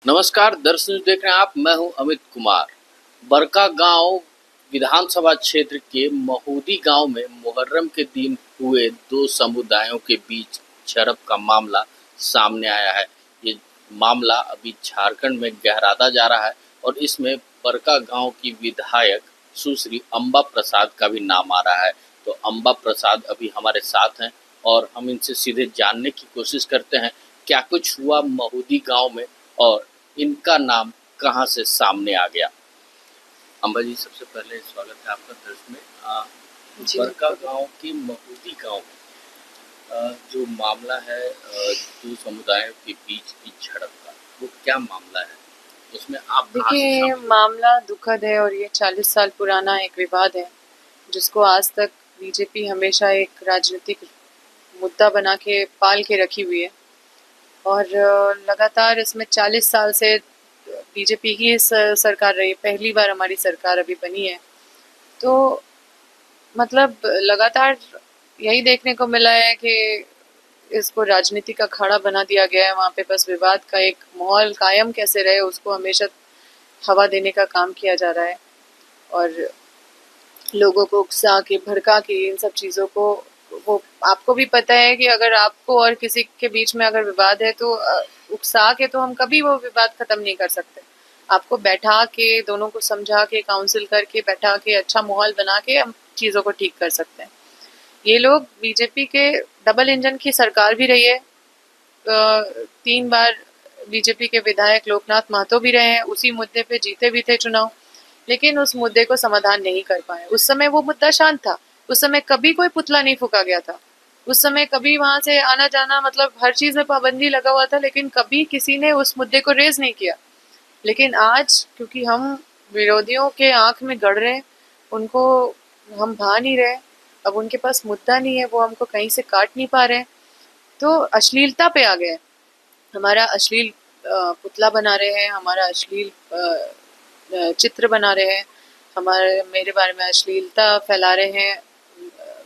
नमस्कार दर्शक देख रहे हैं आप। मैं हूं अमित कुमार। बड़कागांव विधानसभा क्षेत्र के महुदी गांव में मुहर्रम के दिन हुए दो समुदायों के बीच झड़प का मामला सामने आया है। ये मामला अभी झारखंड में गहराता जा रहा है और इसमें बड़कागांव की विधायक सुश्री अंबा प्रसाद का भी नाम आ रहा है। तो अंबा प्रसाद अभी हमारे साथ हैं और हम इनसे सीधे जानने की कोशिश करते हैं क्या कुछ हुआ महुदी गांव में और इनका नाम कहां से सामने आ गया। अंबा जी, सबसे पहले स्वागत है आपका दर्श में। जी बड़कागांव के महुदी गांव में जो मामला है दो समुदायों के बीच की झड़प का, वो क्या मामला है, उसमें आप कहां से देखिए, शामिल हो? मामला दुखद है और ये 40 साल पुराना एक विवाद है जिसको आज तक बीजेपी हमेशा एक राजनीतिक मुद्दा बना के पाल के रखी हुई है। और लगातार इसमें 40 साल से बीजेपी की सरकार रही है। पहली बार हमारी सरकार अभी बनी है, तो मतलब लगातार यही देखने को मिला है कि इसको राजनीति का अखाड़ा बना दिया गया है। वहाँ पे बस विवाद का एक माहौल कायम कैसे रहे उसको हमेशा हवा देने का काम किया जा रहा है और लोगों को उकसा के भड़का के इन सब चीज़ों को, वो आपको भी पता है कि अगर आपको और किसी के बीच में अगर विवाद है तो उकसा के तो हम कभी वो विवाद खत्म नहीं कर सकते। आपको बैठा के दोनों को समझा के काउंसिल करके बैठा के अच्छा माहौल बना के हम चीज़ों को ठीक कर सकते हैं। ये लोग बीजेपी के डबल इंजन की सरकार भी रही है। 3 बार बीजेपी के विधायक लोकनाथ महतो भी रहे हैं, उसी मुद्दे पे जीते भी थे चुनाव, लेकिन उस मुद्दे को समाधान नहीं कर पाए। उस समय वो मुद्दा शांत था, उस समय कभी कोई पुतला नहीं फूका गया था, उस समय कभी वहां से आना जाना मतलब हर चीज में पाबंदी लगा हुआ था, लेकिन कभी किसी ने उस मुद्दे को रेज नहीं किया। लेकिन आज क्योंकि हम विरोधियों के आंख में गड़ रहे हैं, उनको हम भा नहीं रहे, अब उनके पास मुद्दा नहीं है, वो हमको कहीं से काट नहीं पा रहे हैं, तो अश्लीलता पे आ गए। हमारा अश्लील पुतला बना रहे हैं, हमारा अश्लील चित्र बना रहे हैं, हमारे मेरे बारे में अश्लीलता फैला रहे हैं,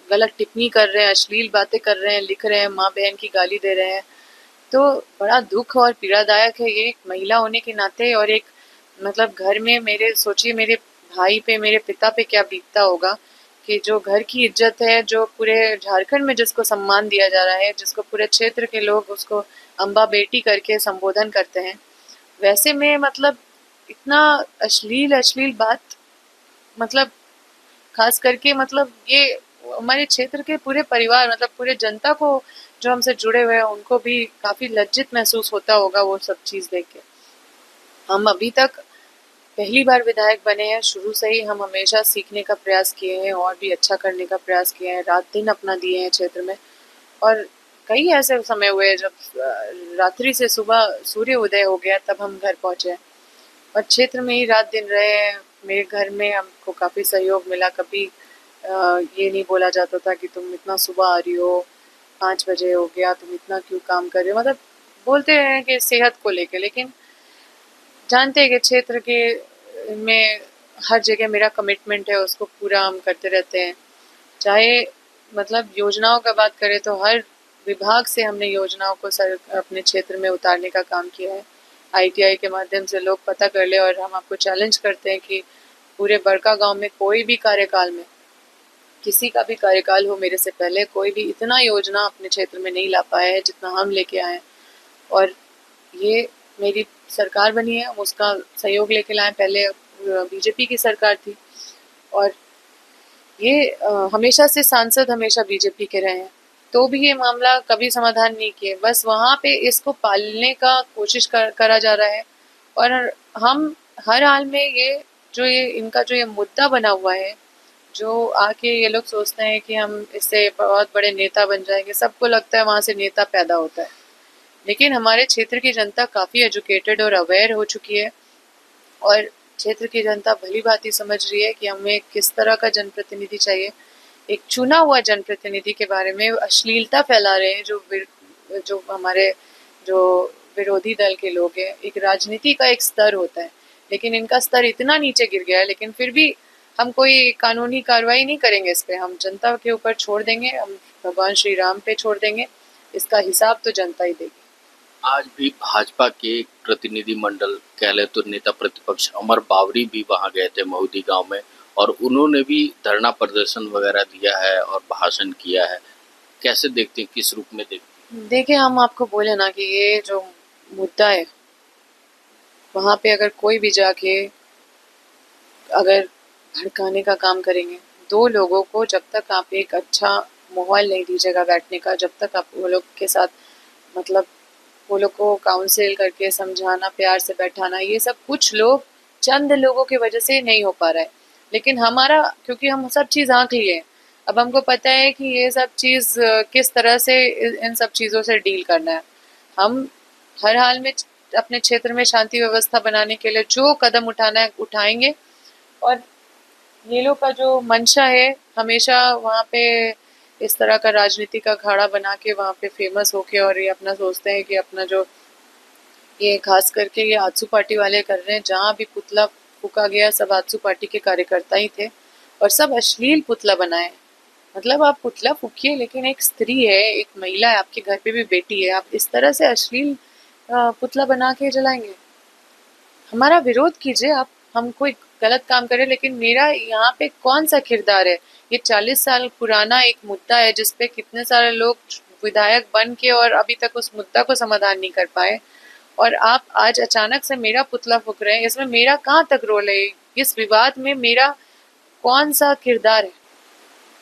गलत टिप्पणी कर रहे हैं, अश्लील बातें कर रहे हैं, लिख रहे हैं, माँ बहन की गाली दे रहे हैं। तो बड़ा दुख और पीड़ादायक है ये, एक महिला होने के नाते। और एक मतलब घर में मेरे सोचिए, मेरे भाई पे, मेरे पिता पे क्या बीतता होगा कि जो घर की इज्जत है, जो पूरे झारखंड में जिसको सम्मान दिया जा रहा है, जिसको पूरे क्षेत्र के लोग उसको अम्बा बेटी करके संबोधन करते हैं, वैसे में मतलब इतना अश्लील अश्लील बात, मतलब खास करके मतलब ये हमारे क्षेत्र के पूरे परिवार मतलब पूरे जनता को जो हमसे जुड़े हुए हैं उनको भी काफी लज्जित महसूस होता होगा वो सब चीज देख के। हम अभी तक पहली बार विधायक बने हैं, शुरू से ही हम हमेशा सीखने का प्रयास किए हैं और भी अच्छा करने का प्रयास किए हैं, रात दिन अपना दिए हैं क्षेत्र में। और कई ऐसे समय हुए जब रात्रि से सुबह सूर्य उदय हो गया तब हम घर पहुंचे, और क्षेत्र में ही रात दिन रहे हैं। मेरे घर में हमको काफ़ी सहयोग मिला। कभी ये नहीं बोला जाता था कि तुम इतना सुबह आ रही हो, 5 बजे हो गया, तुम इतना क्यों काम कर रहे हो, मतलब बोलते हैं कि सेहत को लेके। लेकिन जानते हैं कि क्षेत्र के में हर जगह मेरा कमिटमेंट है, उसको पूरा हम करते रहते हैं। चाहे मतलब योजनाओं का बात करें तो हर विभाग से हमने योजनाओं को सर अपने क्षेत्र में उतारने का काम किया है। आईटीआई के माध्यम से लोग पता कर ले, और हम आपको चैलेंज करते हैं कि पूरे बड़कागांव में कोई भी कार्यकाल में, किसी का भी कार्यकाल हो मेरे से पहले, कोई भी इतना योजना अपने क्षेत्र में नहीं ला पाया है जितना हम लेके आए हैं। और ये मेरी सरकार बनी है, हम उसका सहयोग लेके लाए। पहले बीजेपी की सरकार थी और ये हमेशा से सांसद हमेशा बीजेपी के रहे हैं, तो भी ये मामला कभी समाधान नहीं किए। बस वहाँ पे इसको पालने का कोशिश करा जा रहा है। और हम हर हाल में ये इनका जो ये मुद्दा बना हुआ है, जो आके ये लोग सोचते हैं कि हम इससे बहुत बड़े नेता बन जाएंगे, सबको लगता है वहाँ से नेता पैदा होता है। लेकिन हमारे क्षेत्र की जनता काफ़ी एजुकेटेड और अवेयर हो चुकी है, और क्षेत्र की जनता भली भांति समझ रही है कि हमें किस तरह का जनप्रतिनिधि चाहिए। एक चुना हुआ जनप्रतिनिधि के बारे में अश्लीलता फैला रहे हैं जो हमारे जो विरोधी दल के लोग हैं। एक राजनीति का एक स्तर होता है, लेकिन इनका स्तर इतना नीचे गिर गया है, लेकिन फिर भी हम कोई कानूनी कार्रवाई नहीं करेंगे इस पे, हम जनता के ऊपर छोड़ देंगे, हम भगवान श्री राम पे छोड़ देंगे। इसका हिसाब तो जनता ही देगी। आज भी भाजपा के एक प्रतिनिधिमंडल कह लें तो नेता प्रतिपक्ष अमर बावरी भी वहां गए थे महुदी गांव में, और उन्होंने भी धरना प्रदर्शन वगैरह दिया है और भाषण किया है। कैसे देखते हैं, किस रूप में देखते देखिए, हम आपको बोले ना कि ये जो मुद्दा है, वहाँ पे अगर कोई भी जाके अगर भड़काने का काम करेंगे, दो लोगों को जब तक आप एक अच्छा माहौल नहीं दीजिएगा बैठने का, जब तक आप वो लोग के साथ मतलब वो लोग को काउंसिल करके समझाना, प्यार से बैठाना, ये सब कुछ लोग चंद लोगों की वजह से नहीं हो पा रहा है। लेकिन हमारा, क्योंकि हम सब चीज़ आंक लिए हैं, अब हमको पता है कि ये सब चीज़ किस तरह से इन सब चीज़ों से डील करना है। हम हर हाल में अपने क्षेत्र में शांति व्यवस्था बनाने के लिए जो कदम उठाना है उठाएंगे। और ये लोग का जो मंशा है, हमेशा वहाँ पे इस तरह का राजनीति का अखाड़ा बना के वहाँ पे फेमस होके, और ये अपना सोचते हैं कि अपना जो ये खास करके ये आजसू पार्टी वाले कर रहे हैं, जहाँ भी पुतला फूका गया सब आजसू पार्टी के कार्यकर्ता ही थे, और सब अश्लील पुतला बनाए। मतलब आप पुतला फूकिए, लेकिन एक स्त्री है, एक महिला है, आपके घर पे भी बेटी है, आप इस तरह से अश्लील पुतला बना के जलाएंगे। हमारा विरोध कीजिए आप, हम कोई गलत काम करें, लेकिन मेरा यहाँ पे कौन सा किरदार है? ये 40 साल पुराना एक मुद्दा है जिसपे कितने सारे लोग विधायक बन के और अभी तक उस मुद्दा को समाधान नहीं कर पाए, और आप आज अचानक से मेरा पुतला फूक रहे हैं। इसमें मेरा कहाँ तक रोल है? इस विवाद में मेरा कौन सा किरदार है?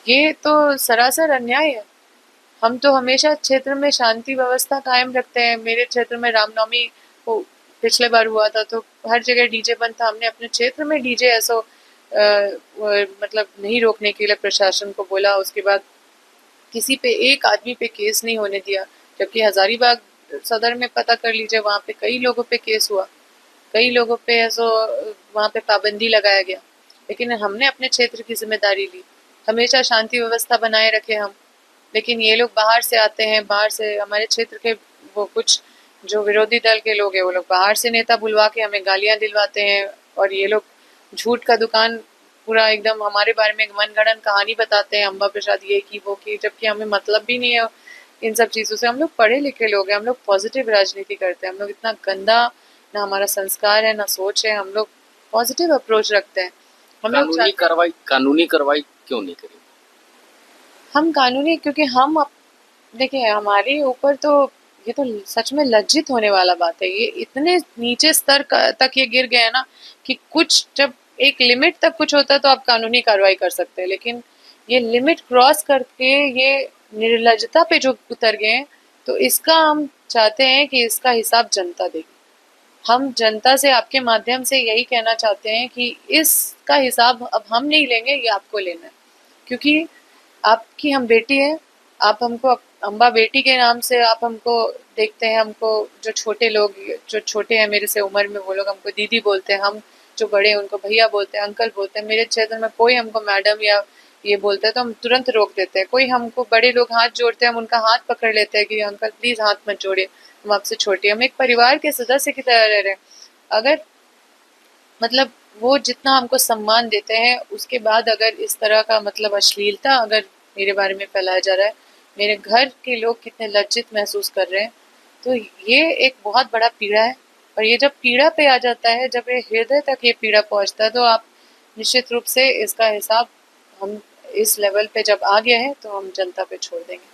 ये तो सरासर अन्याय है। हम तो हमेशा क्षेत्र में शांति व्यवस्था कायम रखते हैं। मेरे क्षेत्र में रामनवमी को पिछले बार हुआ था तो हर जगह डीजे बंद था। हमने अपने क्षेत्र में डीजे ऐसो मतलब नहीं रोकने के लिए प्रशासन को बोला। उसके बाद किसी पे एक आदमी पे केस नहीं होने दिया, जबकि हजारीबाग सदर में पता कर लीजिए, वहाँ पे कई लोगों पे केस हुआ, कई लोगों पे ऐसो वहाँ पे पाबंदी लगाया गया। लेकिन हमने अपने क्षेत्र की जिम्मेदारी ली, हमेशा शांति व्यवस्था बनाए रखे हम। लेकिन ये लोग बाहर से आते हैं, बाहर से हमारे क्षेत्र के वो कुछ जो विरोधी दल के लोग हैं, वो लोग बाहर से नेता बुलवा के हमें गालियां दिलवाते हैं, और ये लोग झूठ का दुकान पूरा एकदम हमारे बारे में एक मनगढ़ंत कहानी बताते हैं, अम्बा प्रसाद ये की वो की, जबकि हमें मतलब भी नहीं है इन सब चीज़ों से। हम लोग पढ़े लिखे लोग हैं, हम लोग पॉजिटिव राजनीति करते हैं, हम लोग इतना गंदा ना हमारा संस्कार है ना सोच है, हम लोग पॉजिटिव अप्रोच रखते हैं। हम लोग कानूनी कार्रवाई क्यों नहीं करेंगे? हम कानूनी, क्योंकि हम देखिए हमारे ऊपर तो ये तो सच में लज्जित होने वाला बात है। ये इतने नीचे स्तर तक ये गिर गया है ना कि कुछ जब एक लिमिट तक कुछ होता है तो आप कानूनी कार्रवाई कर सकते हैं, लेकिन ये लिमिट क्रॉस करके ये निर्लजता पे जो उतर गए हैं, तो इसका हम चाहते हैं कि इसका हिसाब जनता देगी। हम जनता से आपके माध्यम से यही कहना चाहते हैं कि इसका हिसाब अब हम नहीं लेंगे, ये आपको लेना है। क्योंकि आपकी हम बेटी है, आप हमको अम्बा बेटी के नाम से आप हमको देखते हैं। हमको जो छोटे लोग, जो छोटे हैं मेरे से उम्र में, वो लोग हमको दीदी बोलते हैं, हम जो बड़े हैं उनको भैया बोलते हैं, अंकल बोलते हैं। मेरे क्षेत्र में कोई हमको मैडम या ये बोलता है तो हम तुरंत रोक देते हैं। कोई हमको बड़े लोग हाथ जोड़ते हैं, हम उनका हाथ पकड़ लेते हैं कि अंकल प्लीज हाथ मत जोड़िए, हम आपसे छोटे हैं। हम एक परिवार के सदस्य की तरह रह रहे हैं। अगर मतलब वो जितना हमको सम्मान देते हैं, उसके बाद अगर इस तरह का मतलब अश्लीलता अगर मेरे बारे में फैलाया जा रहा है, मेरे घर के लोग कितने लज्जित महसूस कर रहे हैं, तो ये एक बहुत बड़ा पीड़ा है। और ये जब पीड़ा पे आ जाता है, जब ये हृदय तक ये पीड़ा पहुंचता है, तो आप निश्चित रूप से इसका हिसाब हम इस लेवल पे जब आ गया है तो हम जनता पे छोड़ देंगे।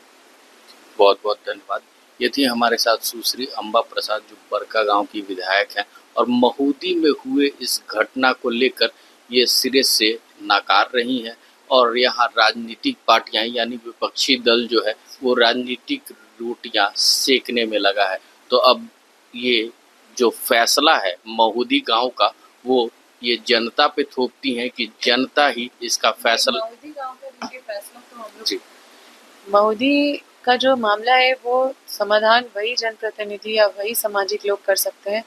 बहुत बहुत धन्यवाद। ये थी हमारे साथ सुश्री अम्बा प्रसाद, जो बरका गांव की विधायक हैं, और महुदी में हुए इस घटना को लेकर ये सिरे से नाकार रही हैं, और यहाँ राजनीतिक पार्टियां यानी विपक्षी दल जो है वो राजनीतिक रोटियां सेकने में लगा है। तो अब ये जो फैसला है महुदी गांव का, वो ये जनता पे थोपती हैं कि जनता ही इसका फैसला। महुदी गांव का देखिए फैसला तो हम जी, लोग, महुदी का जो मामला है वो समाधान वही जनप्रतिनिधि या वही सामाजिक लोग कर सकते हैं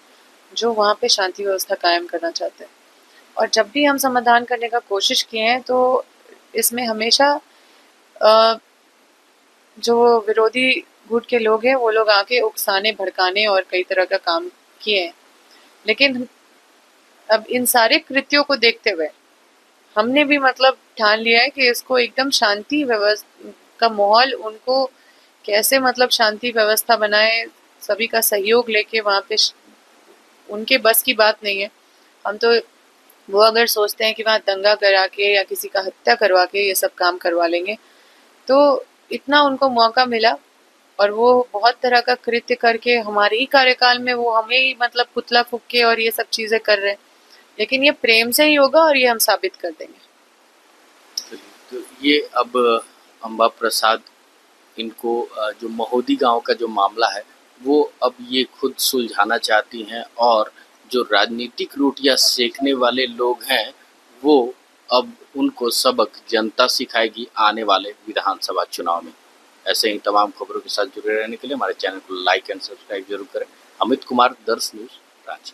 जो वहाँ पे शांति व्यवस्था कायम करना चाहते हैं। और जब भी हम समाधान करने का कोशिश किए हैं तो इसमें हमेशा अ, जो विरोधी गुट के लोग हैं वो लोग आके उकसाने, भड़काने और कई तरह का काम किए हैं। लेकिन अब इन सारे कृत्यों को देखते हुए हमने भी मतलब ठान लिया है कि इसको एकदम शांति व्यवस्था का माहौल, उनको कैसे मतलब शांति व्यवस्था बनाए, सभी का सहयोग लेके वहाँ पे उनके बस की बात नहीं है। हम तो वो अगर सोचते हैं कि वहाँ दंगा करा के या किसी का हत्या करवा के ये सब काम करवा लेंगे, तो इतना उनको मौका मिला और वो बहुत तरह का कृत्य करके हमारे ही कार्यकाल में वो हमें ही मतलब पुतला फूक के और ये सब चीजें कर रहे हैं। लेकिन ये प्रेम से ही होगा और ये हम साबित कर देंगे। तो ये अब अम्बा प्रसाद इनको जो महोदी गांव का जो मामला है वो अब ये खुद सुलझाना चाहती हैं, और जो राजनीतिक रोटियां सेकने वाले लोग हैं वो अब उनको सबक जनता सिखाएगी आने वाले विधानसभा चुनाव में। ऐसे ही तमाम खबरों के साथ जुड़े रहने के लिए हमारे चैनल को लाइक एंड सब्सक्राइब जरूर करें। अमित कुमार, दर्श न्यूज, रांची।